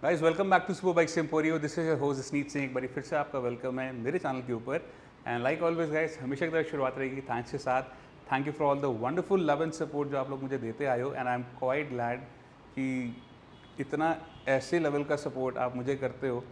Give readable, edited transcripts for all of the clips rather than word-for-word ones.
Guys welcome back to Super bikes Emporio. This is your host Sneet Singh. एक बार फिर से आपका वेलकम है मेरे चैनल के ऊपर। एंड लाइक ऑलवेज गाइस, हमेशा की तरह शुरुआत रहेगी थैंक्स के साथ। Thank you for all the wonderful love and support जो आप लोग मुझे देते आए हो। And I am quite glad कि इतना ऐसे लेवल का सपोर्ट आप मुझे करते हो।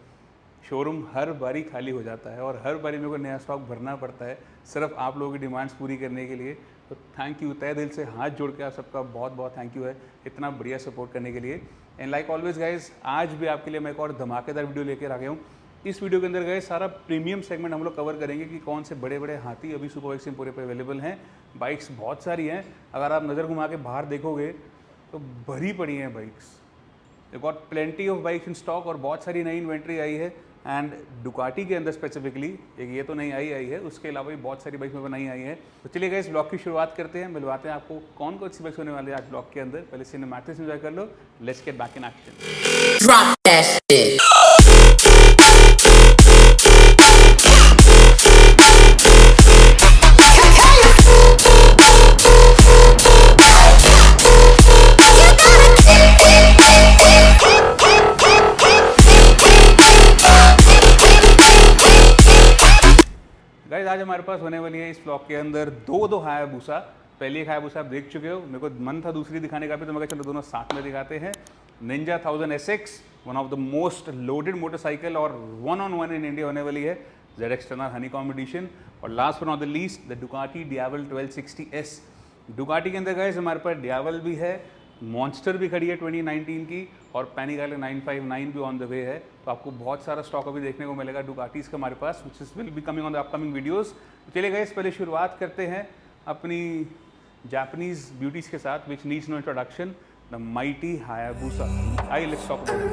शोरूम हर बारी खाली हो जाता है और हर बारी मेरे को नया स्टॉक भरना पड़ता है सिर्फ आप लोगों की डिमांड्स पूरी करने के लिए। तो थैंक यू, तहे दिल से हाथ जोड़ के आप सबका बहुत बहुत थैंक यू है इतना बढ़िया सपोर्ट करने के लिए। एंड लाइक ऑलवेज गाइज, आज भी आपके लिए मैं एक और धमाकेदार वीडियो लेकर आ गया हूँ। इस वीडियो के अंदर गाइज सारा प्रीमियम सेगमेंट हम लोग कवर करेंगे कि कौन से बड़े बड़े हाथी अभी सुपर बाइक्स एम्पोरियो पे अवेलेबल हैं। बाइक्स बहुत सारी हैं, अगर आप नज़र घुमा के बाहर देखोगे तो भरी पड़ी हैं bikes. Got plenty of bikes in stock और बहुत सारी नई इन्वेंट्री आई है। एंड डुकाटी के अंदर स्पेसिफिकली एक ये तो नई आई है, उसके अलावा भी बहुत सारी बाइक में नई आई है। तो चलिए गाइस ब्लॉग की शुरुआत करते हैं, मिलवाते हैं आपको कौन कौन सी बाइक्स होने वाली है आज ब्लॉग के अंदर। पहले सिनेमैटिक्स एंजॉय कर लो, let's get back in action. Drop that shit. Guys आज हमारे पास होने वाली है इस ब्लॉग के अंदर दो हायाबुसा। पहली एक हायाबुसा आप देख चुके हो, मेरे को मन था दूसरी दिखाने का भी, तो मैं चलो दोनों साथ में दिखाते हैं। Ninja 1000 SX, one of the most loaded motorcycle और 1-on-1 इन इंडिया होने वाली है। ZX ten R honeycomb edition. और last but not the least the Ducati Diavel 1260S। Ducati के अंदर गाइस हमारे पास डियावल भी है, मॉन्स्टर भी खड़ी है 2019 की, और पैनिगल 959 भी ऑन द वे है। तो आपको बहुत सारा स्टॉक अभी देखने को मिलेगा डुकाटीज का हमारे पास, which is will be coming on the upcoming videos. चलिए गाइस पहले शुरुआत करते हैं अपनी जापानीज ब्यूटीज के साथ, which needs no introduction, the mighty Hayabusa. I let's talk about it.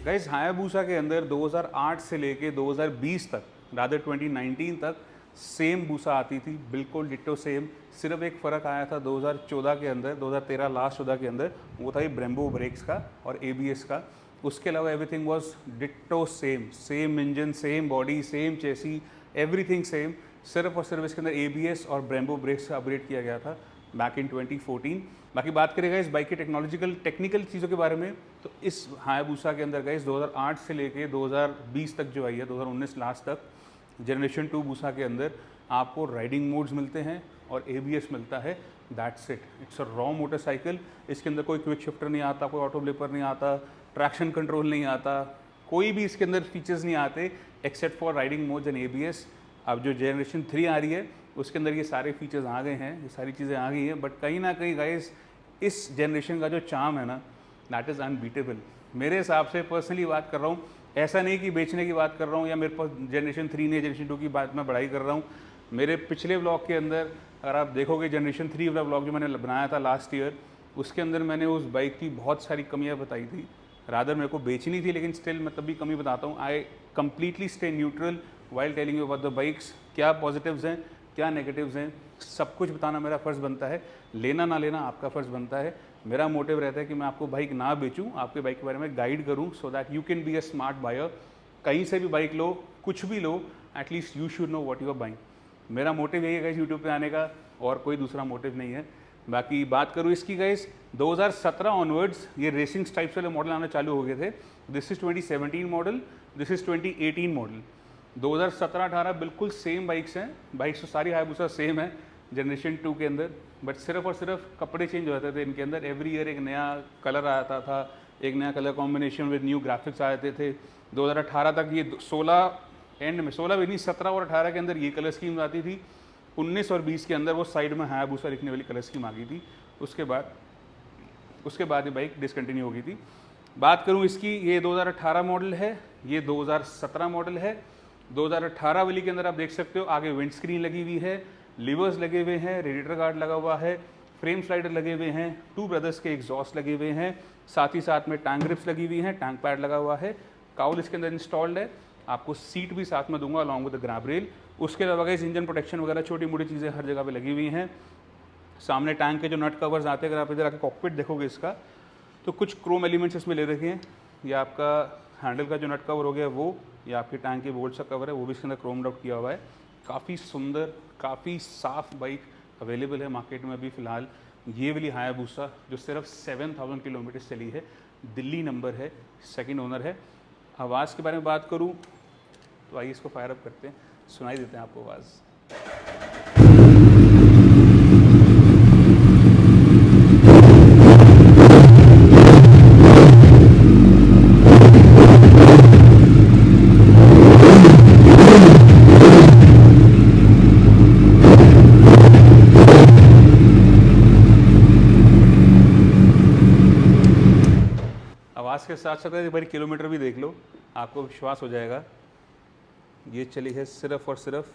Guys Hayabusa के अंदर 2008 से लेके 2020 तक, रादर 2019 तक सेम बूसा आती थी, बिल्कुल डिट्टो सेम। सिर्फ एक फ़र्क आया था 2014 के अंदर, 2013 लास्ट 14 के अंदर, वो था ये ब्रेम्बो ब्रेक्स का और ABS का। उसके अलावा everything was ditto same, same engine, same body, same chassis, everything same. सिर्फ और सिर्फ इसके अंदर ABS और ब्रेम्बो ब्रेक्स का अपग्रेड किया गया था बैक इन 2014। बाकी बात करेगा इस बाइक की टेक्निकल चीज़ों के बारे में, तो इस हायाबुसा के अंदर गाइस 2008 से लेके 2020 तक जो आई है, 2019 लास्ट तक, जनरेशन 2 बूसा के अंदर आपको राइडिंग मोड्स मिलते हैं और ABS मिलता है। That's it, it's a raw motorcycle. इसके अंदर कोई क्विक शिफ्टर नहीं आता, कोई ऑटो ब्लिपर नहीं आता, ट्रैक्शन कंट्रोल नहीं आता, कोई भी इसके अंदर फीचर्स नहीं आते except for riding modes and ABS। अब जो जनरेशन 3 आ रही है उसके अंदर ये सारे फीचर्स आ गए हैं, ये सारी चीज़ें आ गई हैं। बट कहीं ना कहीं गाइस इस जनरेशन का जो चार्म है ना, दैट इज़ अनबीटेबल। मेरे हिसाब से पर्सनली बात कर रहा हूँ, ऐसा नहीं कि बेचने की बात कर रहा हूँ या मेरे पास जनरेशन 3 नहीं, जनरेशन 2 की बात मैं बढ़ाई कर रहा हूँ। मेरे पिछले व्लॉग के अंदर अगर आप देखोगे, जनरेशन 3 वाला व्लॉग जो मैंने बनाया था लास्ट ईयर, उसके अंदर मैंने उस बाइक की बहुत सारी कमियाँ बताई थी। रादर मेरे को बेचनी थी, लेकिन स्टिल मैं तभी कमी बताता हूँ। I completely stay neutral while telling you about the bikes. क्या पॉजिटिव्स हैं, क्या नेगेटिव्स हैं, सब कुछ बताना मेरा फ़र्ज़ बनता है। लेना ना लेना आपका फ़र्ज़ बनता है। मेरा मोटिव रहता है कि मैं आपको बाइक ना बेचूं, आपके बाइक के बारे में गाइड करूं, so that you can be a smart buyer. कहीं से भी बाइक लो, कुछ भी लो, at least you should know what you are buying. मेरा मोटिव यही है गाइस यूट्यूब पे आने का, और कोई दूसरा मोटिव नहीं है। बाकी बात करूँ इसकी गाइस, 2017 ऑनवर्ड्स ये रेसिंग टाइप्स वाले मॉडल आना चालू हो गए थे। This is 2017 model, this is 2018 model. 2017-18 बिल्कुल सेम बाइक्स हैं, बाइक्स तो सारी हायाबुसा सेम है जनरेशन 2 के अंदर, बट सिर्फ और सिर्फ कपड़े चेंज हो जाते थे इनके अंदर। एवरी ईयर एक नया कलर आता था, एक नया colour combination with new graphics आते थे। 2018 तक ये 16 एंड में, 16 भी नहीं, 17 और 18 के अंदर ये कलर स्कीम आती थी। 19 और 20 के अंदर वो साइड में हायाबुसा लिखने वाली कलर स्कीम आ गई थी। उसके बाद ये बाइक डिसकंटिन्यू हो गई थी। बात करूँ इसकी, ये 2018 मॉडल है, ये 2017 मॉडल है। 2018 वाली के अंदर आप देख सकते हो आगे विंड स्क्रीन लगी हुई है, लीवर्स लगे हुए हैं, रेडिएटर गार्ड लगा हुआ है, फ्रेम स्लाइडर लगे हुए हैं, 2 ब्रदर्स के एग्जॉस्ट लगे हुए हैं, साथ ही साथ में टैंक ग्रिप्स लगी हुई हैं, टैंक पैड लगा हुआ है, काउल इसके अंदर इंस्टॉल्ड है। आपको सीट भी साथ में दूंगा along with the grab rail. उसके अलावा गाइस इंजन प्रोटेक्शन वगैरह छोटी मोटी चीज़ें हर जगह पे लगी हुई हैं। सामने टैंक के जो नट कवर्स आते हैं, अगर आप इधर आके कॉकपिट देखोगे इसका, तो कुछ क्रोम एलिमेंट्स इसमें ले रखे हैं। ये आपका हैंडल का जो नट कवर हो गया वो, ये आपके टैंक के बोल्ट का कवर है, वो भी इसके अंदर क्रोम्ड आउट किया हुआ है। काफ़ी सुंदर, काफ़ी साफ बाइक अवेलेबल है मार्केट में अभी फ़िलहाल। ये वाली हायाबूसा जो सिर्फ 7000 किलोमीटर चली है, दिल्ली नंबर है, सेकंड ओनर है। आवाज़ के बारे में बात करूँ तो आइए इसको फायर अप करते हैं, सुनाई देते हैं आपको आवाज़। आवाज़ के साथ साथ एक बार किलोमीटर भी देख लो, आपको विश्वास हो जाएगा। ये चली है सिर्फ और सिर्फ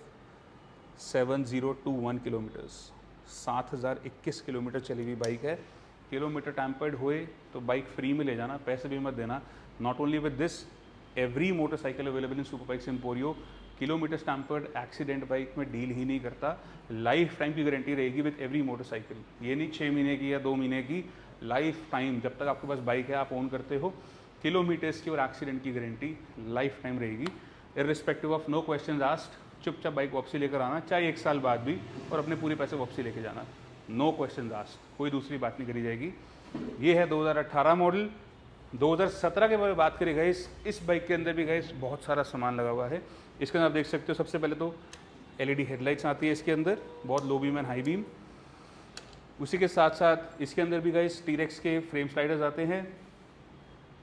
7021 किलोमीटर्स, 7021 किलोमीटर चली हुई बाइक है। किलोमीटर टैम्पर्ड हुए तो बाइक फ्री में ले जाना, पैसे भी मत देना। Not only with this, every motorcycle available in super bikes Emporio kilometre tampered accident bike में डील ही नहीं करता। लाइफ टाइम की गारंटी रहेगी विद एवरी मोटरसाइकिल। ये नहीं 6 महीने की या 2 महीने की, लाइफ टाइम जब तक आपके पास बाइक है, आप ओन करते हो, किलोमीटर्स की और एक्सीडेंट की गारंटी लाइफ टाइम रहेगी। Irrespective of no questions asked, चुपचाप बाइक वापसी लेकर आना, चाहे 1 साल बाद भी, और अपने पूरे पैसे वापसी लेके जाना। नो क्वेश्चंस आस्क्ड, कोई दूसरी बात नहीं करी जाएगी। ये है 2018 मॉडल। 2017 के बारे में बात करें गाइस, इस बाइक के अंदर भी गाइस बहुत सारा सामान लगा हुआ है। इसके अंदर आप देख सकते हो, सबसे पहले तो LED हेडलाइट्स आती है इसके अंदर, बहुत low beam and high beam. उसी के साथ साथ इसके अंदर भी गाइस टीरेक्स के फ्रेम स्लाइडर्स आते हैं,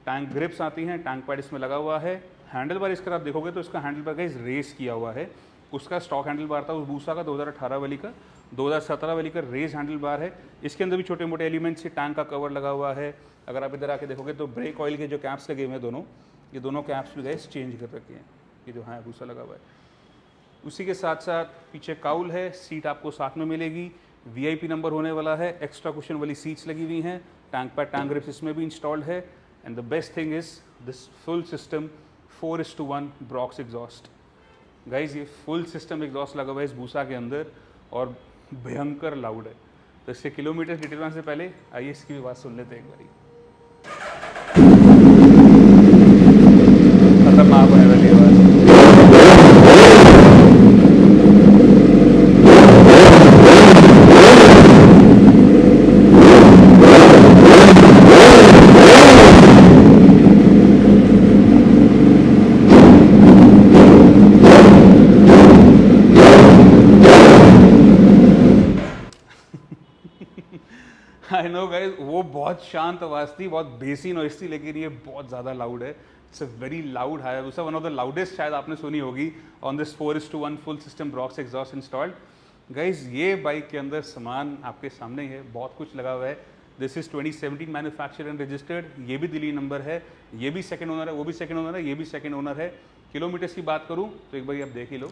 टैंक ग्रिप्स आती हैं, टैंक पैड इसमें लगा हुआ है। हैंडल बार इसका आप देखोगे तो इसका हैंडल बार गाइस रेस किया हुआ है। उसका स्टॉक हैंडल बार था उस बूसा का 2018 वाली का, 2017 वाली का रेस हैंडल बार है। इसके अंदर भी छोटे मोटे एलिमेंट्स से टैंक का कवर लगा हुआ है। अगर आप इधर आके देखोगे तो ब्रेक ऑयल के जो कैप्स लगे हुए हैं दोनों, ये दोनों कैप्स भी गाइस चेंज कर रखे हैं, ये जो है बूसा लगा हुआ है। उसी के साथ साथ पीछे काउल है, सीट आपको साथ में मिलेगी, VIP नंबर होने वाला है, एक्स्ट्रा कुशन वाली सीट्स लगी हुई हैं, टैंक पैड टैंक ग्रिप्स इसमें भी इंस्टॉल्ड है। And the best thing is this full system 4:1 Brocks exhaust. Guys ये फुल सिस्टम एग्जॉस्ट लगा हुआ है इस बूसा के अंदर और भयंकर लाउड है। तो इसके किलोमीटर डिटेल में से पहले आइए इसकी भी बात सुन लेते हैं एक बारी। खतरनाक है वाली आवाज़। आई नो गाइज, वो बहुत शांत आवाज़ थी, बहुत बेसी नॉइस थी, लेकिन ये बहुत ज़्यादा लाउड है। It's a very loud Hayabusa, one of the loudest शायद आपने सुनी होगी on this 4:1 full system Brocks exhaust installed. Guys ये बाइक के अंदर सामान आपके सामने है, बहुत कुछ लगा हुआ है। This is 2017 manufacture and registered, ये भी दिल्ली नंबर है, ये भी सेकंड ओनर है, वो भी सेकंड ओनर है, ये भी सेकंड ओनर है। किलोमीटर्स की बात करूँ तो एक बार आप देख ही लो,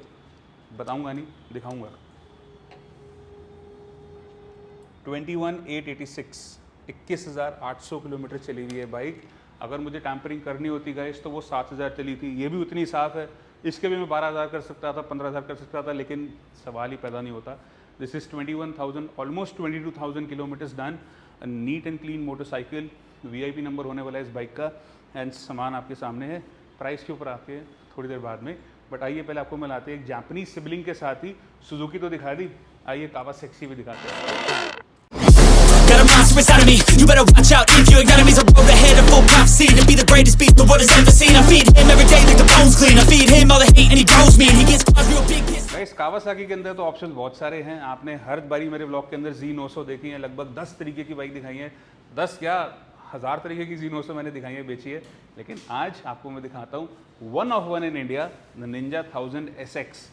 बताऊँगा नहीं, दिखाऊँगा। 21,886, 21,800 किलोमीटर चली हुई है बाइक। अगर मुझे टैंपरिंग करनी होती गाइस तो वो 7,000 चली थी, ये भी उतनी साफ़ है। इसके भी मैं 12,000 कर सकता था, 15,000 कर सकता था, लेकिन सवाल ही पैदा नहीं होता। This is 21,000, almost 22,000 kilometres done. Neat and clean motorcycle, VIP number होने वाला है इस बाइक का। एंड सामान आपके सामने है, प्राइस के ऊपर आते हैं थोड़ी देर बाद में। बट आइए पहले आपको मिलाते हैं एक जापानीज सिबलिंग के साथ ही। सुजुकी तो दिखा दी, आइए कावासाकी भी दिखाते हैं। Got a monster inside of me, you better watch out if your enemy's a road ahead, a full prophecy to be the greatest beast the world has ever seen. I feed him every day like the bones clean, I feed him all the hate and he grows me and he gets caused real big hits. Guys Kawasaki के अंदर तो options बहुत सारे हैं। आपने हर बारी मेरे blog के अंदर Z900 देखी है, लगभग 10 तरीके की बाइक दिखाई है, 10 क्या 1000 तरीके की Z900 मैंने दिखाई है, बेची है। लेकिन आज आपको मैं दिखाता हूँ one of one in India, the Ninja 1000 SX।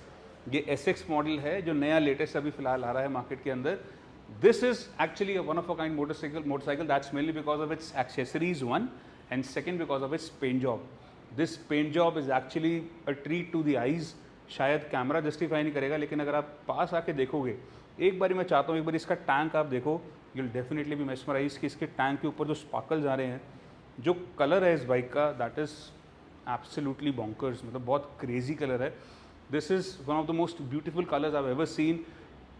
ये SX मॉडल है जो नया लेटेस्ट अभी फिलहाल आ रहा है मार्केट के अंदर। This is actually a one of a kind motorcycle that's mainly because of its accessories, one, and second because of its paint job. This paint job is actually a treat to the eyes. शायद camera justify नहीं करेगा, लेकिन अगर आप पास आके देखोगे, एक बारी मैं चाहता हूँ एक बार इसका टैंक आप देखो, you'll definitely be mesmerized कि इसके टैंक के ऊपर जो स्पार्कल्स आ रहे हैं, जो कलर है इस बाइक का, that is absolutely bonkers, मतलब बहुत क्रेजी कलर है। This is one of the most beautiful colors I've ever seen.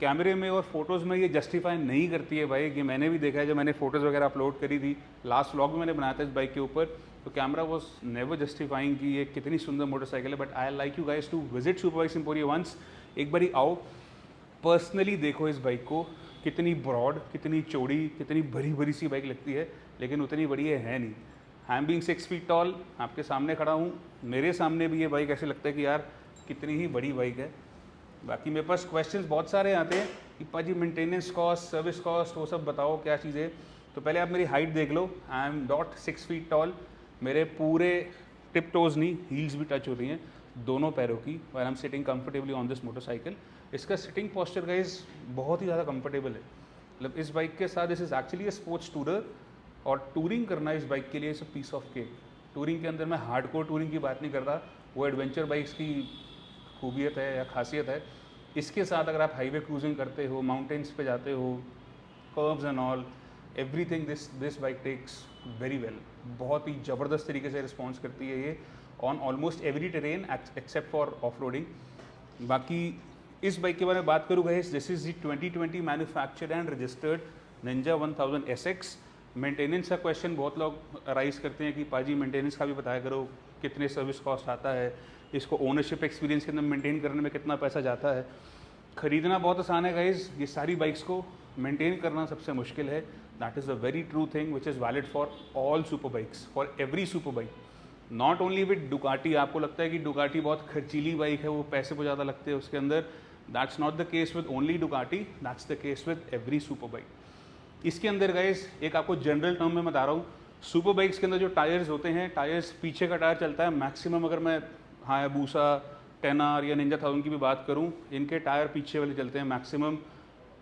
कैमरे में और फोटोज़ में ये जस्टिफाई नहीं करती है बाइक, ये मैंने भी देखा है जब मैंने फ़ोटोज़ वगैरह अपलोड करी थी। लास्ट व्लॉग भी मैंने बनाया था इस बाइक के ऊपर। तो कैमरा वॉज नेवर जस्टिफाइंग कि ये कितनी सुंदर मोटरसाइकिल है, but I like you guys to visit Super Bikes Emporio once. एक बारी आओ, पर्सनली देखो इस बाइक को, कितनी ब्रॉड, कितनी चौड़ी, कितनी भरी भरी सी बाइक लगती है, लेकिन उतनी बड़ी है नहीं। I am being 6 feet toll, आपके सामने खड़ा हूँ, मेरे सामने भी ये बाइक ऐसे लगता है कि यार कितनी ही बड़ी बाइक है। बाकी मेरे पास क्वेश्चंस बहुत सारे आते हैं कि पाजी मेंटेनेंस कॉस्ट, सर्विस कॉस्ट, वो सब बताओ क्या चीज़ें। तो पहले आप मेरी हाइट देख लो, I am not 6 feet tall, मेरे पूरे टिप टोज नहीं, हील्स भी टच हो रही हैं दोनों पैरों की, while I am sitting comfortably on this motorcycle. इसका सिटिंग पोस्चर गाइस बहुत ही ज़्यादा कंफर्टेबल है। मतलब इस बाइक के साथ this is actually a sports tourer, और टूरिंग करना इस बाइक के लिए is a piece of cake. Touring के अंदर मैं हार्डकोर टूरिंग की बात नहीं करता, वो एडवेंचर बाइक्स की खूबियत है या खासियत है। इसके साथ अगर आप हाईवे क्रूजिंग करते हो, माउंटेन्स पे जाते हो, curves and all, everything this bike takes very well. बहुत ही ज़बरदस्त तरीके से रिस्पॉन्स करती है ये on almost every terrain except for off roading. बाकी इस बाइक के बारे में बात करूँ guys, this is the 2020 manufactured and registered Ninja 1000 SX। Maintenance का क्वेश्चन बहुत लोग राइज करते हैं कि पाजी मेंटेनेंस का भी बताया करो, कितने सर्विस कॉस्ट आता है, इसको ओनरशिप एक्सपीरियंस के अंदर मेंटेन करने में कितना पैसा जाता है। खरीदना बहुत आसान है गाइज, ये सारी बाइक्स को मेंटेन करना सबसे मुश्किल है। That is a very true thing which is valid for all super bikes, for every super bike, not only with Ducati. आपको लगता है कि डुकाटी बहुत खर्चीली बाइक है, वो पैसे बहुत ज़्यादा लगते हैं उसके अंदर, that's not the case with only Ducati, that's the case with every super bike. इसके अंदर गाइज एक आपको जनरल टर्म में बता रहा हूँ, सुपर बाइक्स के अंदर जो टायर्स होते हैं, टायर्स पीछे का टायर चलता है मैक्सिमम, अगर मैं हायाबूसा 10R या निंजा 1000 की भी बात करूं, इनके टायर पीछे वाले चलते हैं maximum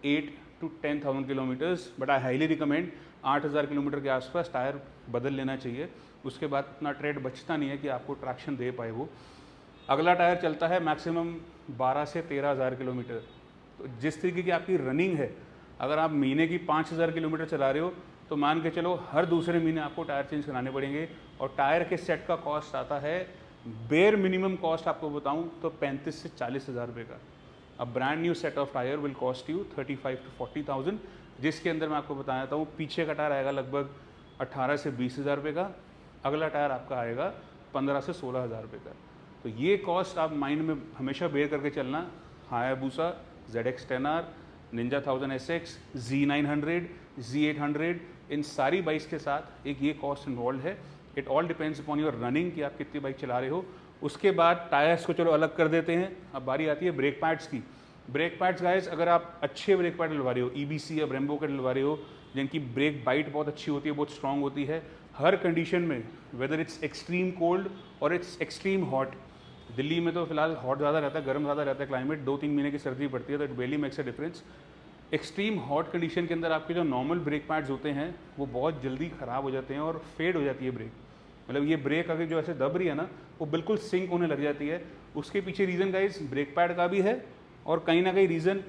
8 to 10,000 kilometres, but I highly recommend 8000 kilometre के आसपास टायर बदल लेना चाहिए। उसके बाद इतना ट्रेड बचता नहीं है कि आपको ट्रैक्शन दे पाए वो। अगला टायर चलता है मैक्सिमम 12 से 13,000 किलोमीटर। तो जिस तरीके की आपकी रनिंग है, अगर आप महीने की 5000 किलोमीटर चला रहे हो तो मान के चलो हर दूसरे महीने आपको टायर चेंज कराने पड़ेंगे, और टायर के सेट का कॉस्ट आता है, बेयर मिनिमम कॉस्ट आपको बताऊं तो 35 से 40 हज़ार रुपये का। A brand new set of tyre will cost you 35 to 40,000, जिसके अंदर मैं आपको बता देता हूँ पीछे का टायर आएगा लगभग 18 से 20 हज़ार रुपये का, अगला टायर आपका आएगा 15 से 16 हज़ार रुपये का। तो ये कॉस्ट आप माइंड में हमेशा बेयर करके चलना। Hayabusa ZX 10R, Ninja 1000 SX, Z900, Z800, इन सारी बाइक्स के साथ एक ये कॉस्ट इन्वॉल्व है। It all depends upon your running कि आप कितनी बाइक चला रहे हो। उसके बाद टायर्स को चलो अलग कर देते हैं, अब बारी आती है ब्रेक पैड्स की। ब्रेक पैड्स गाइस, अगर आप अच्छे ब्रेक पैड डलवा रहे हो, EBC या ब्रेम्बो के डलवा रहे हो, जिनकी ब्रेक बाइट बहुत अच्छी होती है, बहुत स्ट्रॉन्ग होती है, हर कंडीशन में, वेदर इट्स एक्सट्रीम कोल्ड और इट्स एक्सट्रीम हॉट। दिल्ली में तो फिलहाल हॉट ज़्यादा रहता है, गर्म ज़्यादा रहता है क्लाइमेट, 2-3 महीने की सर्दी पड़ती है, तो it really makes a difference. Extreme hot condition के अंदर आपके जो नॉर्मल ब्रेक पैड्स होते हैं वो बहुत जल्दी ख़राब हो जाते हैं और फेड हो जाती है ब्रेक। मतलब ये ब्रेक अगर जो ऐसे दब रही है ना, वो बिल्कुल सिंक होने लग जाती है। उसके पीछे रीज़न गाइस ब्रेक पैड का भी है, और कहीं ना कहीं रीज़न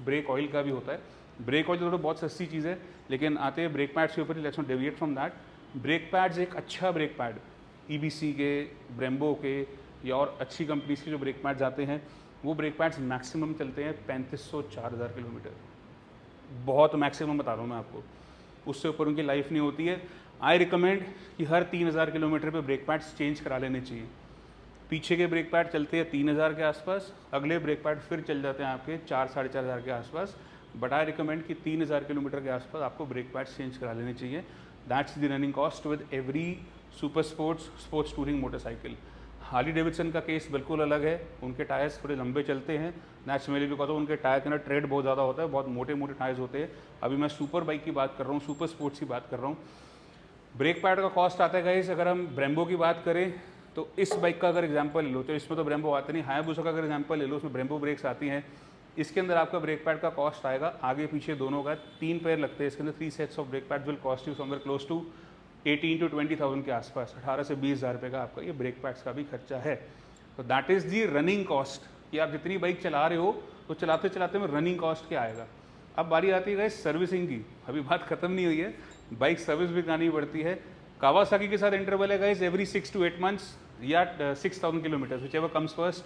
ब्रेक ऑयल का भी होता है। ब्रेक ऑयल तो बहुत सस्ती चीज़ है, लेकिन आते हैं ब्रेक पैड्स के ऊपर, let's not deviate from that. Brake pads एक अच्छा ब्रेक पैड EBC के, ब्रेम्बो के या और अच्छी कंपनीज के जो ब्रेक पैड्स आते हैं, वो ब्रेक पैड्स मैक्सिमम चलते हैं 3500-4000 किलोमीटर, बहुत मैक्सिमम बता रहा हूँ मैं आपको, उससे ऊपर उनकी लाइफ नहीं होती है। आई रिकमेंड कि हर 3000 किलोमीटर पे ब्रेक पैड्स चेंज करा लेने चाहिए। पीछे के ब्रेक पैड चलते हैं 3000 के आसपास, अगले ब्रेक पैड फिर चल जाते हैं आपके 4-4.5 हज़ार के आसपास, बट आई रिकमेंड कि 3000 किलोमीटर के आसपास आपको ब्रेक पैड्स चेंज करा लेने चाहिए। That's the running cost with every super sports touring motorcycle. Harley Davidson का केस बिल्कुल अलग है, उनके टायर्स थोड़े लंबे चलते हैं, नेचुरली भी कहता हूँ, उनके टायर के अंदर ट्रेड बहुत ज़्यादा होता है, बहुत मोटे मोटे टायर्स होते हैं। अभी मैं सुपर बाइक की बात कर रहा हूँ, सुपर स्पोर्ट्स की बात कर रहा हूँ। ब्रेक पैड का कॉस्ट आता है गाइस, अगर हम ब्रेम्बो की बात करें तो इस बाइक का अगर एग्जांपल ले लो, तो इसमें तो ब्रेम्बो आता नहीं, हायाबुसा का अगर एग्जांपल ले लो, उसमें ब्रेम्बो ब्रेक्स आती हैं। इसके अंदर आपका ब्रेक पैड का कॉस्ट आएगा, आगे पीछे दोनों का 3 पेयर लगते हैं इसके अंदर, 3 sets of brake pad will cost you somewhere close to 18 to 20,000 के आसपास, 18 से 20 हज़ार रुपये का आपका ये ब्रेक पैड्स का भी खर्चा है। तो that is the running cost, कि आप जितनी बाइक चला रहे हो तो चलाते चलाते में रनिंग कॉस्ट क्या आएगा। अब बारी आती है गाइस सर्विसिंग की, अभी बात खत्म नहीं हुई है, बाइक सर्विस भी करानी पड़ती है। कावासाकी के साथ इंटरवल है गाइस एवरी 6 to 8 months या 6000 kilometre, whichever comes first.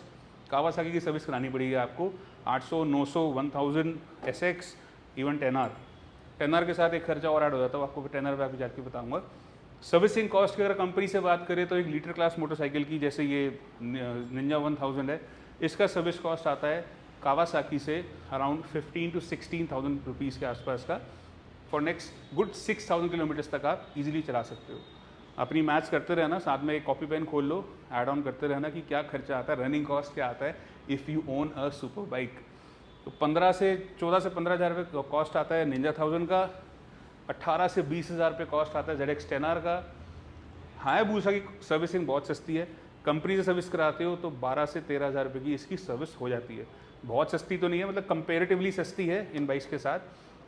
Kawasaki की सर्विस करानी पड़ेगी आपको, 800, 900, 1000 SX, इवन 10R के साथ एक खर्चा और ऐड हो जाता है, आपको 10R पे जाके बताऊँगा। सर्विसिंग कॉस्ट की अगर कंपनी से बात करें तो एक लीटर क्लास मोटरसाइकिल की जैसे ये निंजा 1000 है, इसका सर्विस कॉस्ट आता है कावासाकी से अराउंड 15 to 16,000 रुपीज़ के आसपास का। फॉर नेक्स्ट गुड 6,000 किलोमीटर्स तक आप इजीली चला सकते हो। अपनी मैथ्स करते रहना, साथ में एक कॉपी पेन खोल लो, ऐड ऑन करते रहना कि क्या खर्चा आता है, रनिंग कॉस्ट क्या आता है if you own a super bike. तो 14 से 15,000 रुपये कॉस्ट आता है निंजा 1000 का, 18 से 20,000 रुपये कॉस्ट आता है ZX 10R का। हायाबुसा की सर्विसिंग बहुत सस्ती है, कंपनी से सर्विस कराते हो तो 12 से 13,000 रुपये की इसकी सर्विस हो जाती है। बहुत सस्ती तो नहीं है, मतलब कंपेरेटिवली सस्ती है इन बाइक्स के साथ।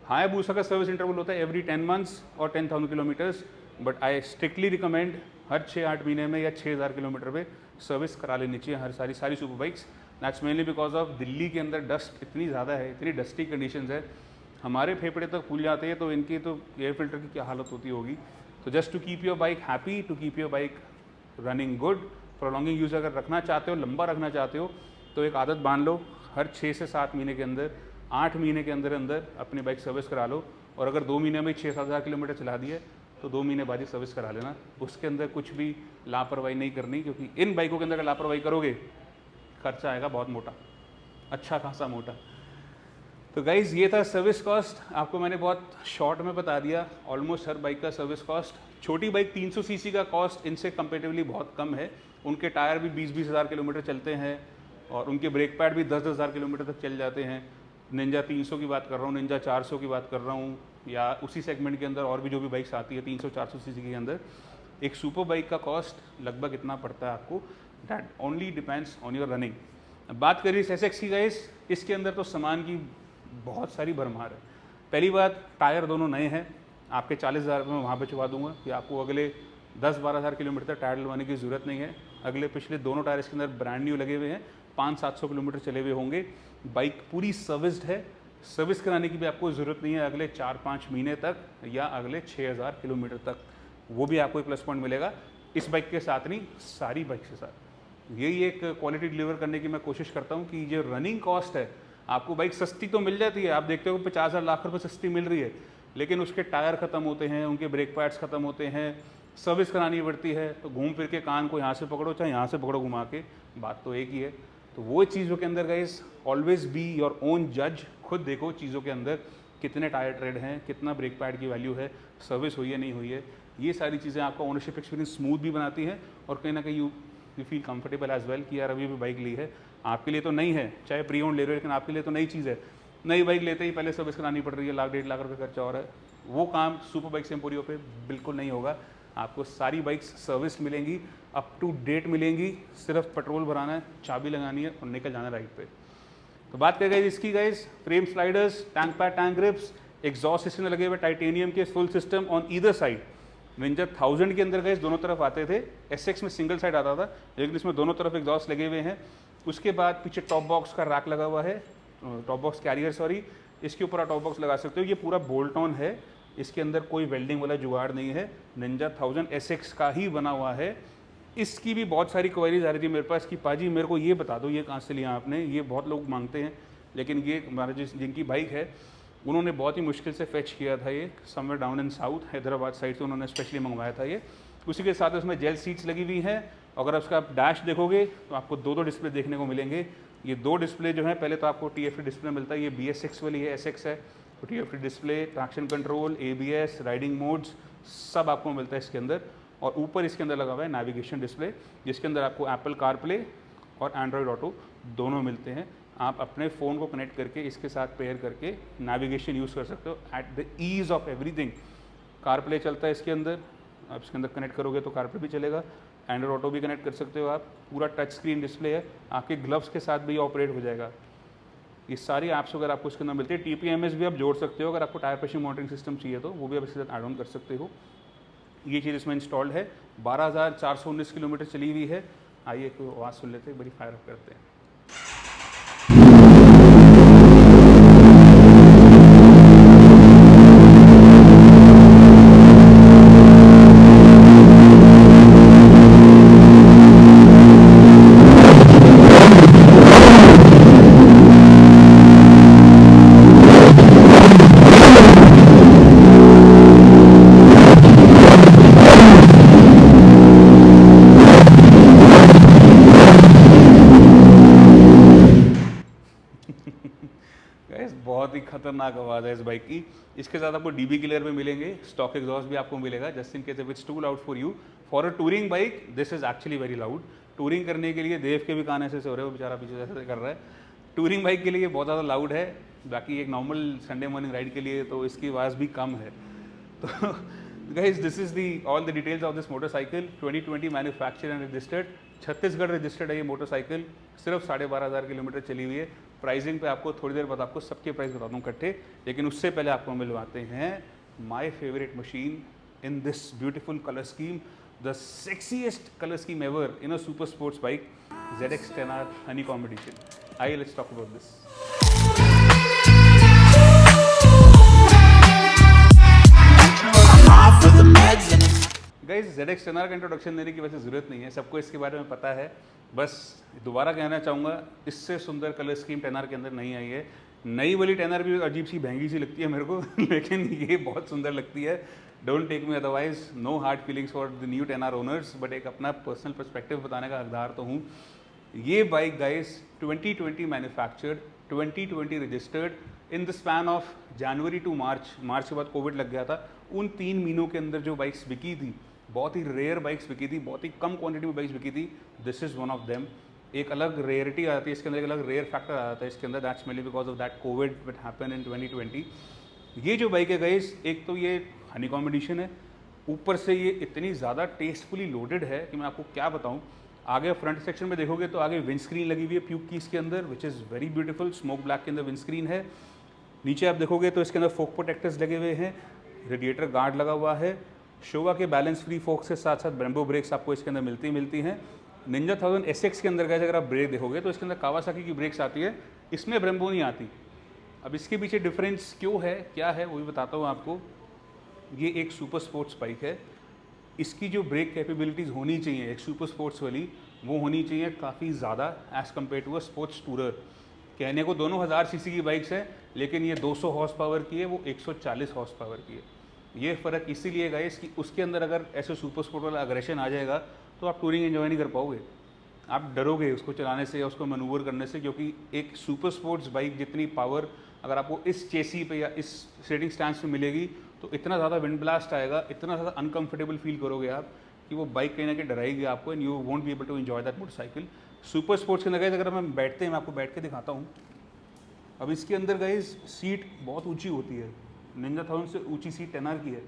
हायाबुसा का सर्विस इंटरवल होता है एवरी 10 मंथ्स और 10,000 kilometres, but I strictly recommend हर 6-8 महीने में या 6,000 किलोमीटर पे सर्विस करा लेनी चाहिए हर सारी super bikes. That's mainly because of Delhi के अंदर डस्ट इतनी ज़्यादा है, इतनी डस्टी कंडीशंस है, हमारे फेफड़े तक फूल जाते हैं, तो इनकी तो एयर फिल्टर की क्या हालत होती होगी। तो just to keep your bike happy, to keep your bike running good, prolonging use अगर रखना चाहते हो, लंबा रखना चाहते हो, तो एक आदत बांध लो, हर 6 से 7 महीने के अंदर, 8 महीने के अंदर अंदर अपनी बाइक सर्विस करा लो। और अगर 2 महीने में 6-7 हज़ार किलोमीटर चला दिए तो 2 महीने बाद ही सर्विस करा लेना। उसके अंदर कुछ भी लापरवाही नहीं करनी, क्योंकि इन बाइकों के अंदर अगर लापरवाही करोगे खर्चा आएगा बहुत मोटा, अच्छा खासा मोटा। तो गाइज़ ये था सर्विस कॉस्ट, आपको मैंने बहुत शॉर्ट में बता दिया ऑलमोस्ट हर बाइक का सर्विस कॉस्ट। छोटी बाइक 300 सीसी का कॉस्ट इनसे कंपेरेटिवली बहुत कम है, उनके टायर भी 20-20 हज़ार किलोमीटर चलते हैं और उनके ब्रेक पैड भी 10-10 हज़ार किलोमीटर तक चल जाते हैं। निंजा 300 की बात कर रहा हूँ, निंजा 400 की बात कर रहा हूँ, या उसी सेगमेंट के अंदर और भी जो भी बाइक्स आती है 300-400 सीसी के अंदर। एक सुपर बाइक का कॉस्ट लगभग इतना पड़ता है आपको, that only depends on your running. अब बात करिए SX की गाइस, इसके अंदर तो सामान की बहुत सारी भरमार है। पहली बात, टायर दोनों नए हैं, आपके 40,000 रुपये में वहाँ पर चुका दूंगा कि आपको अगले 10-12 हज़ार किलोमीटर तक टायर डलवाने की ज़रूरत नहीं है। अगले पिछले दोनों टायर इसके अंदर ब्रांड न्यू लगे हुए हैं, 500-700 किलोमीटर चले हुए होंगे। बाइक पूरी सर्विस्ड है, सर्विस कराने की भी आपको ज़रूरत नहीं है अगले 4-5 महीने तक या अगले 6,000 किलोमीटर तक। वो भी आपको एक प्लस पॉइंट मिलेगा इस बाइक के साथ नहीं, सारी बाइक के साथ। यही एक क्वालिटी डिलीवर करने की मैं कोशिश करता हूँ कि जो रनिंग कॉस्ट है, आपको बाइक सस्ती तो मिल जाती है, आप देखते हो 50,000 लाख रुपये सस्ती मिल रही है, लेकिन उसके टायर ख़त्म होते हैं, उनके ब्रेक पैड्स ख़त्म होते हैं, सर्विस करानी पड़ती है, तो घूम फिर के कान को यहाँ से पकड़ो चाहे यहाँ से पकड़ो घुमा के, बात तो एक ही है। तो वो चीज़ों के अंदर guys always be your own जज, खुद देखो चीज़ों के अंदर कितने टायर ट्रेड हैं, कितना ब्रेक पैड की वैल्यू है, सर्विस हुई है नहीं हुई है। ये सारी चीज़ें आपका ओनरशिप एक्सपीरियंस स्मूथ भी बनाती हैं और कहीं ना कहीं you feel comfortable as well कि यार अभी भी बाइक ली है, आपके लिए तो नहीं है, चाहे प्री ओन ले रहे हो, लेकिन आपके लिए तो नई चीज़ है। नई बाइक लेते ही पहले सर्विस करानी पड़ रही है, 1-1.5 लाख रुपये खर्चा हो रहा है। वो काम सुपर बाइक्स एम्पोरियो पे बिल्कुल नहीं होगा। आपको सारी बाइक्स सर्विस मिलेंगी, अप टू डेट मिलेंगी, सिर्फ पेट्रोल भराना है, चाबी लगानी है और निकल जाना राइड पे। तो बात करें गाइस इसकी, guys frame sliders, tank pad, tank grips, exhaust system लगे हुए टाइटेनियम के full system on either side. Ninja 1000 के अंदर गाइस दोनों तरफ आते थे, SX में सिंगल साइड आता था, लेकिन इसमें दोनों तरफ एग्जॉस्ट लगे हुए हैं। उसके बाद पीछे टॉप बॉक्स का रैक लगा हुआ है, टॉप बॉक्स कैरियर सॉरी, इसके ऊपर आप टॉप बॉक्स लगा सकते हो। ये पूरा बोल्ट ऑन है, इसके अंदर कोई वेल्डिंग वाला जुगाड़ नहीं है, निंजा 1000 SX का ही बना हुआ है। इसकी भी बहुत सारी क्वेरीज आ रही थी मेरे पास कि पाजी मेरे को ये बता दो ये कहाँ से लिया आपने, ये बहुत लोग मांगते हैं, लेकिन ये हमारा जिनकी बाइक है उन्होंने बहुत ही मुश्किल से फेच किया था, ये somewhere down in south Hyderabad side से उन्होंने स्पेशली मंगवाया था ये। उसी के साथ उसमें जेल सीट्स लगी हुई हैं। अगर उसका आप डैश देखोगे तो आपको 2 डिस्प्ले देखने को मिलेंगे। ये 2 डिस्प्ले जो है, पहले तो आपको TFT डिस्प्ले मिलता है, ये BS6 वाली है, SX है, तो TFT display, traction control, ABS, riding modes सब आपको मिलता है इसके अंदर। और ऊपर इसके अंदर लगा हुआ है नेविगेशन डिस्प्ले, जिसके अंदर आपको एप्पल कारप्ले और एंड्रॉयड ऑटो दोनों मिलते हैं। आप अपने फ़ोन को कनेक्ट करके इसके साथ पेयर करके नेविगेशन यूज़ कर सकते हो at the ease of everything. CarPlay चलता है इसके अंदर, आप इसके अंदर कनेक्ट करोगे तो कारप्ले भी चलेगा, एंड्रॉयड ऑटो भी कनेक्ट कर सकते हो आप। पूरा टच स्क्रीन डिस्प्ले है, आपके ग्लव्स के साथ भी ऑपरेट हो जाएगा। ये सारी ऐप्स वगैरह आपको इसके अंदर मिलती है। TPMS भी आप जोड़ सकते हो, अगर आपको टायर प्रेशर मॉनिटरिंग सिस्टम चाहिए तो वो भी आप इसके साथ ऐड ऑन कर सकते हो। ये चीज़ इसमें इंस्टॉल्ड है, 12,419 किलोमीटर चली हुई है। आइए कोई आवाज़ सुन लेते हैं, बड़ी फायर अप करते हैं। गाइस बहुत ही खतरनाक आवाज़ है इस बाइक की। इसके साथ आपको डीबी किलर में मिलेंगे, स्टॉक एग्जॉस्ट भी आपको मिलेगा, just in case if it's too loud for you. For a touring bike this is actually very loud. Touring करने के लिए देव के भी कान ऐसे हो रहे हो, बेचारा पीछे ऐसे कर रहा है। टूरिंग बाइक के लिए बहुत ज़्यादा लाउड है, बाकी एक नॉर्मल संडे मॉर्निंग राइड के लिए तो इसकी आवाज़ भी कम है। तो guys this is the all the details of this motorcycle. 2020 manufacture and registered, Chhattisgarh registered है ये मोटरसाइकिल। सिर्फ 12,500 किलोमीटर चली हुई है। प्राइसिंग पे आपको थोड़ी देर बाद आपको सबके प्राइस बता दूँ इकट्ठे, लेकिन उससे पहले आपको मिलवाते हैं my favourite machine in this beautiful colour scheme, the sexiest colour scheme ever in a super sports bike, ZX10R Honeycomb Edition. आइए let's talk about this. Guys ZX10R का इंट्रोडक्शन देने की वैसे ज़रूरत नहीं है, सबको इसके बारे में पता है। बस दोबारा कहना चाहूँगा, इससे सुंदर कलर स्कीम 10R के अंदर नहीं आई है। नई वाली 10R भी अजीब सी महंगी सी लगती है मेरे को लेकिन ये बहुत सुंदर लगती है। Don't take me otherwise, no hard feelings for the new 10R owners, but एक अपना पर्सनल पर्सपेक्टिव बताने का हकदार तो हूँ। ये bike guys 2020 manufactured, 2020 registered, in the span of January to March के बाद कोविड लग गया था। उन 3 महीनों के अंदर जो बाइक्स बिकी थी, बहुत ही रेयर बाइक्स बिकी थी, बहुत ही कम क्वांटिटी में बाइक्स बिकी थी। This is one of them. एक अलग रेयरिटी आ जाती है इसके अंदर, एक अलग रेयर फैक्टर आ जाता है इसके अंदर, that's mainly because of that covid with happen in 2020। ये जो बाइक है गाइस, एक तो ये हनीकॉम्ब एडिशन है, ऊपर से ये इतनी ज़्यादा टेस्टफुली लोडेड है कि मैं आपको क्या बताऊँ। आगे फ्रंट सेक्शन में देखोगे तो आगे विंड स्क्रीन लगी हुई है प्यूक की इसके अंदर, which is very beautiful, smoke black के अंदर विंड स्क्रीन है। नीचे आप देखोगे तो इसके अंदर फोक प्रोटेक्टर्स लगे हुए हैं, रेडिएटर गार्ड लगा हुआ है। शोवा के बैलेंस फ्री फोक्स के साथ साथ ब्रेम्बो ब्रेक्स आपको इसके अंदर मिलती हैं। निंजा 1000 SX के अंदर अगर आप ब्रेक देखोगे तो इसके अंदर कावासाकी की ब्रेक्स आती है, इसमें ब्रेम्बो नहीं आती। अब इसके पीछे डिफरेंस क्यों है, क्या है, वो भी बताता हूँ आपको। ये एक सुपर स्पोर्ट्स बाइक है, इसकी जो ब्रेक कैपेबिलिटीज़ होनी चाहिए एक सुपर स्पोर्ट्स वाली, वो होनी चाहिए काफ़ी ज़्यादा as compare to a sports tourer. कहने को दोनों 1000 सीसी की बाइक्स हैं, लेकिन ये 200 हॉर्स पावर की है, वो 140 हॉर्स पावर की है। ये फ़र्क इसीलिए गाइस कि उसके अंदर अगर ऐसे सुपर स्पोर्ट वाला अग्रेशन आ जाएगा तो आप टूरिंग एंजॉय नहीं कर पाओगे, आप डरोगे उसको चलाने से या उसको मैनूवर करने से, क्योंकि एक सुपर स्पोर्ट्स बाइक जितनी पावर अगर आपको इस चेसी पे या इस सेटिंग स्टैंड पे मिलेगी तो इतना ज़्यादा विंड ब्लास्ट आएगा, इतना ज़्यादा अनकंफर्टेबल फील करोगे आप कि वो बाइक कहीं ना कहीं डराएगी आपको, and you won't be able to enjoy that motorcycle. Super sports के अंदर गाइस अगर हम बैठते हैं, मैं आपको बैठ के दिखाता हूँ। अब इसके अंदर गाइस सीट बहुत ऊँची होती है, निंजा 1000 से ऊँची सीट 10R की है।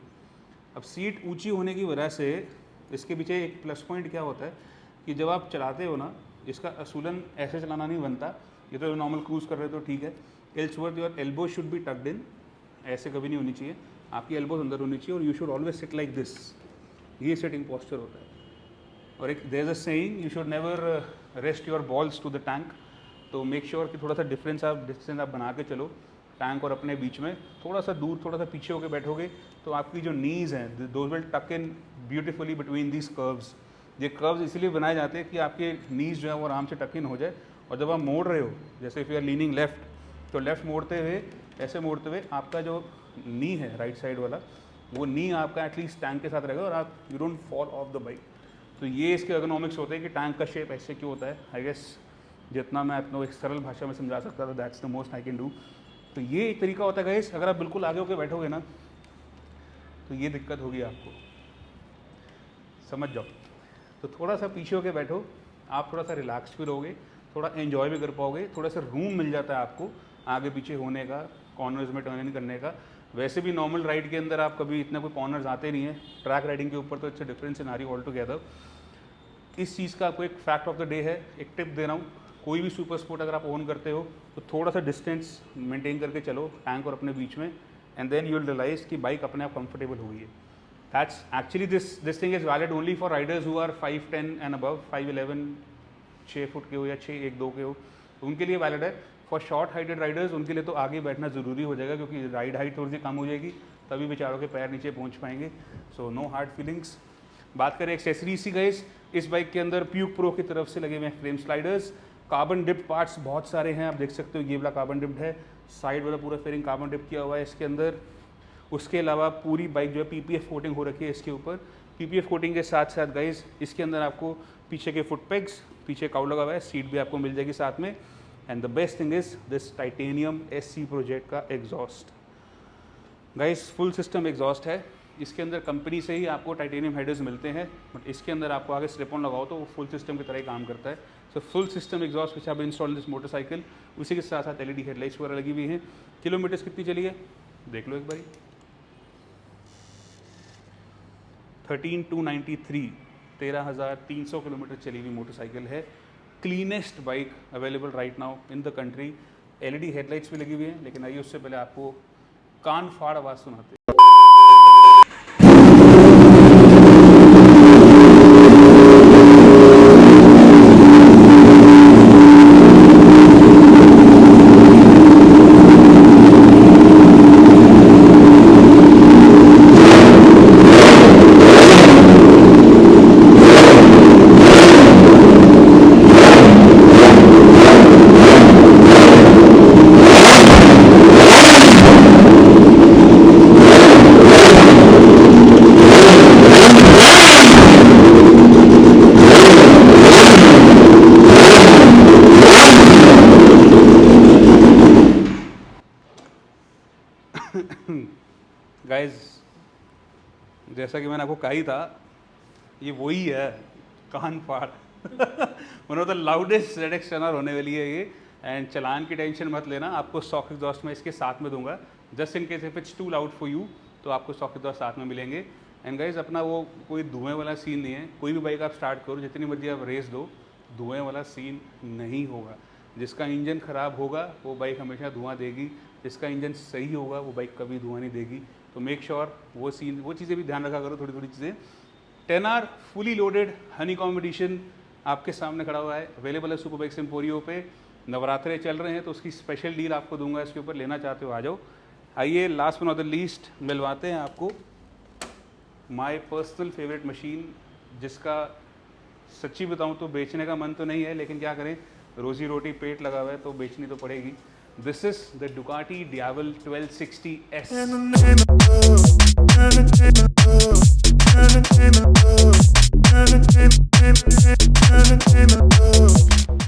अब सीट ऊंची होने की वजह से इसके पीछे एक प्लस पॉइंट क्या होता है कि जब आप चलाते हो ना, इसका असूलन ऐसे चलाना नहीं बनता। ये तो नॉर्मल क्रूज़ कर रहे हो तो ठीक है, Ellsworth your elbow should be talked इन, ऐसे कभी नहीं होनी चाहिए, आपकी एल्बोज अंदर होनी चाहिए, और you should always sit like this, ये सेटिंग पोस्चर होता है। और एक there is a saying, you should never rest your balls to the tank. तो मेक श्योर कि थोड़ा सा डिस्टेंस आप बना के चलो टैंक और अपने बीच में, थोड़ा सा दूर, थोड़ा सा पीछे होकर बैठोगे तो आपकी जो नीज़ हैं दोज विल टक इन ब्यूटीफुली बिटवीन दीज कर्व्स। ये कर्व्स इसलिए बनाए जाते हैं कि आपके नीज़ जो है वो आराम से टक इन हो जाए, और जब आप मोड़ रहे हो, जैसे if you are leaning left, तो लेफ्ट मोड़ते हुए, ऐसे मोड़ते हुए आपका जो नी है राइट साइड वाला, वो नी आपका एटलीस्ट टैंक के साथ रहेगा और आप you don't fall of the bike. तो ये इसके एर्गोनॉमिक्स होते हैं कि टैंक का शेप ऐसे क्यों होता है। आई गेस जितना मैं अपना एक सरल भाषा में समझा सकता था, that's the most I can do. तो ये एक तरीका होता है गाइस, अगर आप बिल्कुल आगे होकर बैठोगे ना तो ये दिक्कत होगी आपको, समझ जाओ। तो थोड़ा सा पीछे होकर बैठो, आप थोड़ा सा रिलैक्स भी रहोगे, थोड़ा एंजॉय भी कर पाओगे, थोड़ा सा रूम मिल जाता है आपको आगे पीछे होने का, कॉर्नर्स में टर्न इन करने का। वैसे भी नॉर्मल राइड के अंदर आप कभी इतना कोई कॉर्नर्स आते नहीं है, ट्रैक राइडिंग के ऊपर तो it's a difference scenario all together. इस चीज़ का आपको एक फैक्ट ऑफ द डे है, एक टिप दे रहा हूँ, कोई भी सुपर स्पोर्ट अगर आप ओन करते हो तो थोड़ा सा डिस्टेंस मेंटेन करके चलो टैंक और अपने बीच में, and then you will realise कि बाइक अपने आप कंफर्टेबल हो गई है। That's actually this thing is valid only for riders who are 5'10" and above, 5'11", 6 foot के हो या 6'1", 2 के हो, तो उनके लिए वैलिड है। फॉर शॉर्ट हाइटेड राइडर्स उनके लिए तो आगे बैठना ज़रूरी हो जाएगा, क्योंकि राइड हाइट थोड़ी सी कम हो जाएगी, तभी बेचारों के पैर नीचे पहुँच पाएंगे। So no hard feelings. बात करें एक्सेसरीज की गाइस, इस बाइक के अंदर प्यूक प्रो की तरफ से लगे हुए हैं frame sliders, carbon dipped parts बहुत सारे हैं, आप देख सकते हो ये वाला कार्बन डिप्ड है, साइड वाला पूरा फेयरिंग कार्बन डिप किया हुआ है इसके अंदर। उसके अलावा पूरी बाइक जो है PPF कोटिंग हो रखी है इसके ऊपर। PPF कोटिंग के साथ साथ गाइस इसके अंदर आपको पीछे के फुट पेग्स, पीछे काउ लगा हुआ है, सीट भी आपको मिल जाएगी साथ में। And the best thing is this titanium SC project का एग्जॉस्ट। गाइस फुल सिस्टम एग्जॉस्ट है, इसके अंदर कंपनी से ही आपको टाइटेनियम हेडर्स मिलते हैं, बट इसके अंदर आपको आगे स्लिप ऑन लगाओ तो वो फुल सिस्टम की तरह ही काम करता है। So full system exhaust which have been installed in this motorcycle. उसी के साथ साथ LED हेडलाइट्स वगैरह लगी हुई हैं। किलोमीटर्स कितनी चली है देख लो एक बारी, 13,293, 13,300 किलोमीटर चली हुई मोटरसाइकिल है। Cleanest bike available right now in the country. LED headlights भी लगी हुई हैं, लेकिन आइए उससे पहले आपको कान फाड़ आवाज़ सुनाते हैं। गाइस जैसा कि मैंने आपको कहा ही था, ये वही है कान फाड़ one of the loudest ZX Turner होने वाली है ये। एंड चलान की टेंशन मत लेना, आपको स्टॉक एग्जॉस्ट में इसके साथ में दूंगा, just in case if it's too loud for you तो आपको स्टॉक एग्जॉस्ट साथ में मिलेंगे। एंड गाइस अपना वो कोई धुएं वाला सीन नहीं है, कोई भी बाइक आप स्टार्ट करो, जितनी मर्जी आप रेस दो, धुएं वाला सीन नहीं होगा। जिसका इंजन ख़राब होगा वो बाइक हमेशा धुआं देगी, जिसका इंजन सही होगा वो बाइक कभी धुआं नहीं देगी। तो मेक श्योर वो चीज़ें भी ध्यान रखा करो, थोड़ी थोड़ी चीज़ें। 10R fully loaded Honey competition आपके सामने खड़ा हुआ है, अवेलेबल है सुपर बाइक्स एम्पोरियो पे। नवरात्रे चल रहे हैं तो उसकी स्पेशल डील आपको दूंगा इसके ऊपर, लेना चाहते हो आ जाओ। आइए last but not the least मिलवाते हैं आपको माय पर्सनल फेवरेट मशीन, जिसका सच्ची बताऊं तो बेचने का मन तो नहीं है, लेकिन क्या करें, रोजी रोटी पेट लगा हुआ है तो बेचनी तो पड़ेगी। This is the Ducati Diavel 1260S।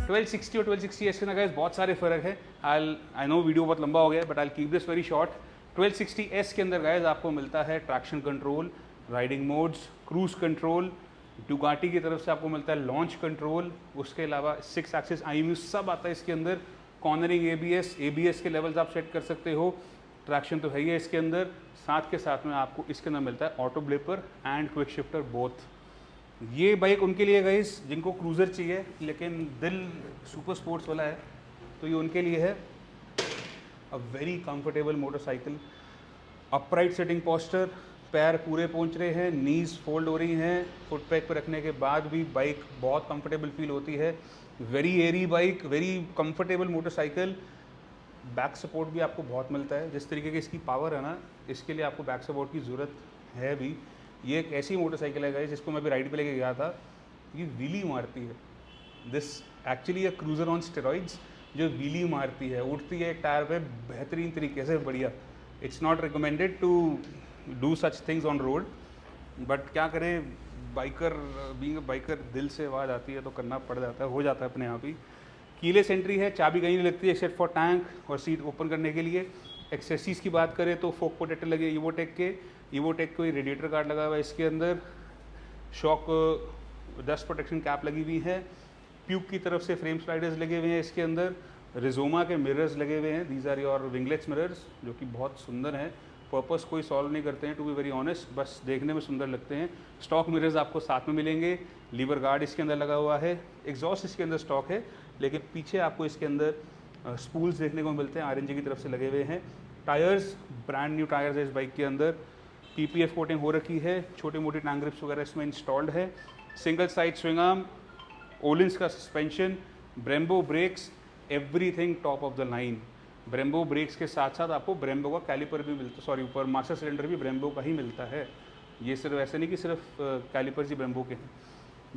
1260 और 1260S के ना गाइस बहुत सारे फ़र्क है। आई नो वीडियो बहुत लंबा हो गया but I keep this very short. 1260S के अंदर गाइस आपको मिलता है traction control, riding modes, cruise control. Ducati की तरफ से आपको मिलता है लॉन्च कंट्रोल, उसके अलावा 6 एक्सिस IMU सब आता है इसके अंदर। कॉर्नरिंग ABS के लेवल्स आप सेट कर सकते हो। ट्रैक्शन तो है ही है इसके अंदर, साथ के साथ में आपको इसके अंदर मिलता है auto blipper and quick shifter both. ये बाइक उनके लिए गाइस जिनको क्रूज़र चाहिए लेकिन दिल सुपर स्पोर्ट्स वाला है, तो ये उनके लिए है। A very comfortable motorcycle, upright sitting posture, पैर पूरे पहुंच रहे हैं, नीज फोल्ड हो रही हैं, फुट पैक पर रखने के बाद भी बाइक बहुत कंफर्टेबल फील होती है। Very airy bike, very comfortable motorcycle. Back support भी आपको बहुत मिलता है, जिस तरीके की इसकी पावर है ना, इसके लिए आपको बैक सपोर्ट की ज़रूरत है भी। ये एक ऐसी मोटरसाइकिल है गाइस जिसको मैं भी राइड पे लेके गया था, ये व्हीली मारती है। This actually a cruiser on steroids जो व्हीली मारती है, उठती है एक टायर पे बेहतरीन तरीके से, बढ़िया। It's not recommended to do such things on road, but क्या करें, बाइकर बीइंग अ बाइकर दिल से आवाज़ आती है तो करना पड़ जाता है, हो जाता है अपने आप ही। कीलेस एंट्री है, चाबी कहीं नहीं लगती है एक्सेप्ट फॉर टैंक और सीट ओपन करने के लिए। एक्सेसरीज की बात करें तो फोक प्रोटेक्टर लगे ईवोटेक कोई रेडिएटर गार्ड लगा हुआ है इसके अंदर। शॉक डस्ट प्रोटेक्शन कैप लगी हुई है। प्यूक की तरफ से फ्रेम स्लाइडर्स लगे हुए हैं इसके अंदर। रिजोमा के मिरर्स लगे हुए हैं, these are your winglets mirrors, जो कि बहुत सुंदर हैं। पर्पस कोई सॉल्व नहीं करते हैं टू बी वेरी ऑनेस्ट, बस देखने में सुंदर लगते हैं। स्टॉक मिरर्स आपको साथ में मिलेंगे। लीवर गार्ड इसके अंदर लगा हुआ है। एग्जॉस्ट इसके अंदर स्टॉक है, लेकिन पीछे आपको इसके अंदर स्पूल्स देखने को मिलते हैं, RNG की तरफ से लगे हुए हैं। टायर्स ब्रांड न्यू टायर्स है इस बाइक के अंदर। PPF कोटिंग हो रखी है, छोटी मोटी टैंक ग्रिप्स वगैरह इसमें इंस्टॉल्ड है। सिंगल साइड स्विंग आर्म, ओलिंस का suspension, Brembo breaks, everything top of the line. Brembo breaks के साथ साथ आपको ब्रेम्बो का कैलिपर भी मिलता है, सॉरी ऊपर मास्टर सिलेंडर भी ब्रेम्बो का ही मिलता है। ये सिर्फ ऐसे नहीं कि सिर्फ कैलिपर्स ही ब्रेम्बो के हैं।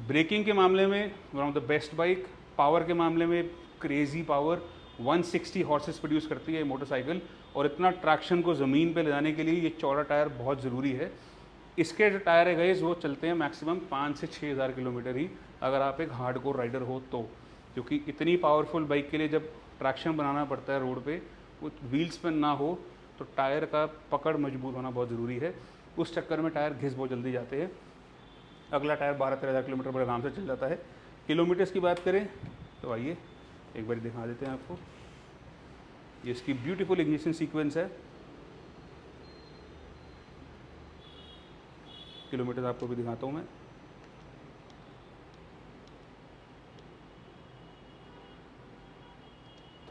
ब्रेकिंग के मामले में one of the best bike. Power के मामले में क्रेजी पावर, 160 हॉर्सेस प्रोड्यूस करती है ये मोटरसाइकिल, और इतना ट्रैक्शन को ज़मीन पे ले जाने के लिए ये चौड़ा टायर बहुत ज़रूरी है। इसके जो टायर है गाइस वो चलते हैं मैक्सिमम 5 से 6 हज़ार किलोमीटर ही, अगर आप एक हार्डकोर राइडर हो तो। क्योंकि इतनी पावरफुल बाइक के लिए जब ट्रैक्शन बनाना पड़ता है रोड पे, वो व्हील्स पे ना हो तो टायर का पकड़ मजबूत होना बहुत ज़रूरी है। उस चक्कर में टायर घिस बहुत जल्दी जाते हैं। अगला टायर 12-13 हज़ार किलोमीटर पर आराम से चल जाता है। किलोमीटर्स की बात करें तो आइए एक बार दिखा देते हैं आपको। ये इसकी ब्यूटीफुल इग्निशन सीक्वेंस है। किलोमीटर आपको भी दिखाता हूँ मैं।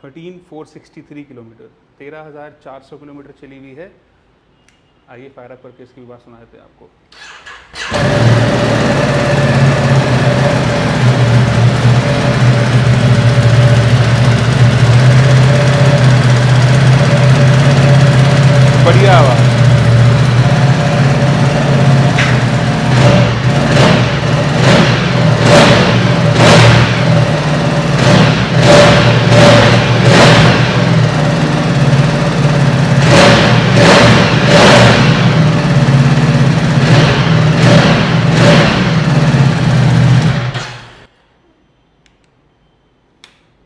$13,463 किलोमीटर, 13,400 किलोमीटर चली हुई है। आइए फायर अप करके इसकी भी बात सुना देते हैं आपको। बढ़िया आवाज़।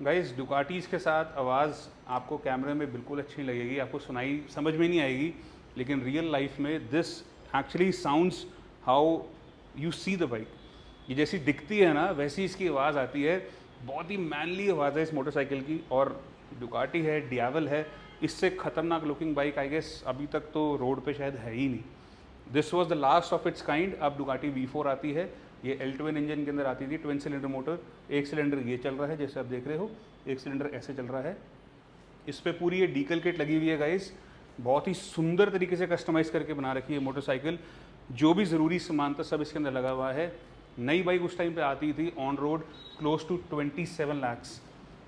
गाइस डुकाटीज़ के साथ आवाज़ आपको कैमरे में बिल्कुल अच्छी लगेगी, आपको सुनाई समझ में नहीं आएगी, लेकिन रियल लाइफ में this actually sounds how you see the bike. ये जैसी दिखती है ना वैसी इसकी आवाज़ आती है। बहुत ही मैनली आवाज़ है इस मोटरसाइकिल की। और डुकाटी है, डियावल है, इससे खतरनाक लुकिंग बाइक आई गेस अभी तक तो रोड पे शायद है ही नहीं। This was the last of its kind. अब डुकाटी V4 आती है। ये L-twin इंजन के अंदर आती थी, ट्विन सिलेंडर मोटर। एक सिलेंडर ये चल रहा है जैसे आप देख रहे हो, एक सिलेंडर ऐसे चल रहा है। इस पे पूरी ये डीकल किट लगी हुई है गाइस। बहुत ही सुंदर तरीके से कस्टमाइज़ करके बना रखी है मोटरसाइकिल। जो भी ज़रूरी सामान था सब इसके अंदर लगा हुआ है। नई बाइक उस टाइम पे आती थी on road close to 27 lakh.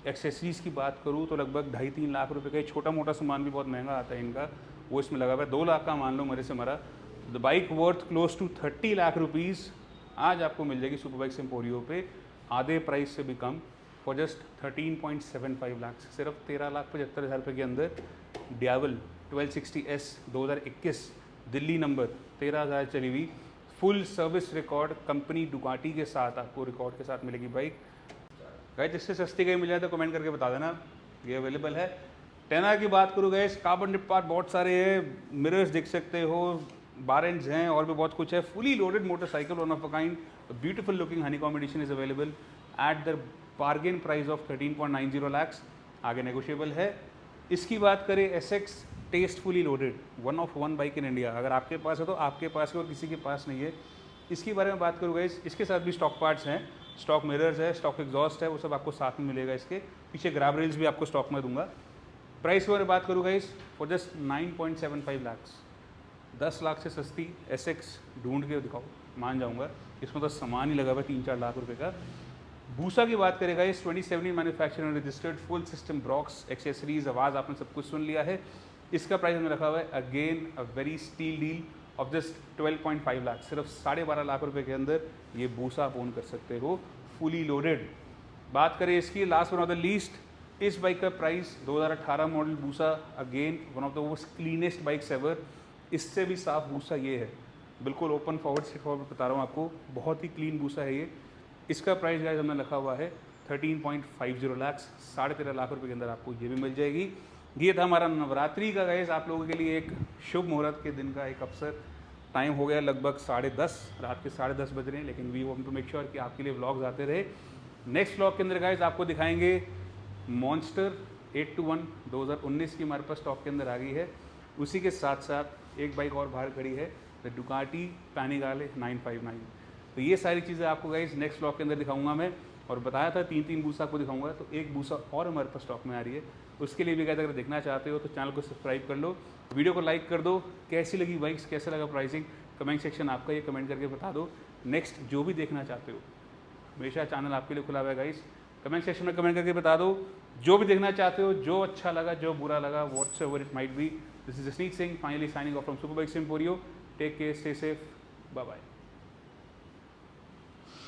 Accessories की बात करूँ तो लगभग 2.5-3 लाख रुपए का। छोटा मोटा सामान भी बहुत महंगा आता है इनका, वो इसमें लगा हुआ है। 2 लाख का मान लो मेरे से मरा। The bike worth close to 30 lakh rupees आज आपको मिल जाएगी सुपर बाइक्स एम्पोरियो पे, आधे प्राइस से भी कम, फॉर जस्ट 13.75 लाख। सिर्फ 13,75,000 रुपये के अंदर डियावल 1260S 2021 दिल्ली नंबर, 13,000 चली हुई, full service record company Ducati के साथ आपको रिकॉर्ड के साथ मिलेगी बाइक। गाइस जिससे सस्ती कहीं मिल जाए तो कमेंट करके बता देना, ये अवेलेबल है। टेना की बात करूँ गाइस, कार्बन डिप पार्ट बहुत सारे हैं, मिरर्स देख सकते हो, बार एंड्स हैं और भी बहुत कुछ है। Fully loaded motorcycle, one of a kind, beautiful looking honeycomb edition is available at the bargain price of 13.90 lakh. आगे नेगोशिएबल है। इसकी बात करें SX tastefully loaded, one of one bike in India. अगर आपके पास है तो आपके पास है और किसी के पास नहीं है। इसके बारे में बात करूँगा, इसके साथ भी स्टॉक पार्ट्स हैं, स्टॉक मिरर्स है, स्टॉक एग्जॉस्ट है, वो सब आपको साथ में मिलेगा। इसके पीछे ग्रैब रेल्स भी आपको स्टॉक में दूंगा। प्राइस बारे बात करूँगा इस फॉर जस्ट 9.75 लाख, 10 लाख से सस्ती SX ढूंढ के दिखाओ, मान जाऊंगा। इसमें तो सामान ही लगा हुआ है 3-4 लाख रुपए का। बूसा की बात करेगा इस 2017 manufacture registered, full system Brocks, accessories, आवाज़ आपने सब कुछ सुन लिया है। इसका प्राइस हमने रखा हुआ है again a very steal deal of just 12.5 lakh. सिर्फ 12.5 लाख रुपए के अंदर ये बूसा आप ओन कर सकते हो, फुली लोडेड। बात करें इसकी last one of the least, इस बाइक का प्राइस 2018 मॉडल बूसा, again one of the most cleanest bikes ever. इससे भी साफ बूसा ये है, बिल्कुल ओपन फॉरवर्ड स्ट्रेट फॉरवर्ड बता रहा हूँ आपको, बहुत ही क्लीन बूसा है ये। इसका प्राइस गाइस हमने रखा हुआ है 13.50 लाख, 13.5 लाख रुपए के अंदर आपको ये भी मिल जाएगी। ये था हमारा नवरात्रि का गाइस आप लोगों के लिए एक शुभ मुहूर्त के दिन का एक अवसर। टाइम हो गया लगभग 10:30, रात के 10:30 बज रहे हैं, लेकिन we want to make sure कि आपके लिए व्लॉग्स आते रहे। नेक्स्ट व्लॉग के अंदर गाइस आपको दिखाएंगे मॉन्स्टर 821 2019 की हमारे पास स्टॉक के अंदर आ गई है। उसी के साथ साथ एक बाइक और बाहर खड़ी है, द डुकाटी पैनिगाले 959। तो ये सारी चीज़ें आपको गाइस नेक्स्ट व्लॉग के अंदर दिखाऊंगा मैं। और बताया था 3 बूसा आपको दिखाऊंगा, तो एक बूसा और हमारे पास स्टॉक में आ रही है। उसके लिए भी गाइस अगर देखना चाहते हो तो चैनल को सब्सक्राइब कर लो, वीडियो को लाइक कर दो। कैसी लगी बाइक्स, कैसा लगा प्राइसिंग, कमेंट सेक्शन आपका, ये कमेंट करके बता दो। नेक्स्ट जो भी देखना चाहते हो, हमेशा चैनल आपके लिए खुला हुआ है गाइस। कमेंट सेक्शन में कमेंट करके बता दो जो भी देखना चाहते हो, जो अच्छा लगा, जो बुरा लगा, whatsoever it might be. This is Jasneet Singh, finally signing off from super bikes Emporio. Take care, stay safe, bye bye.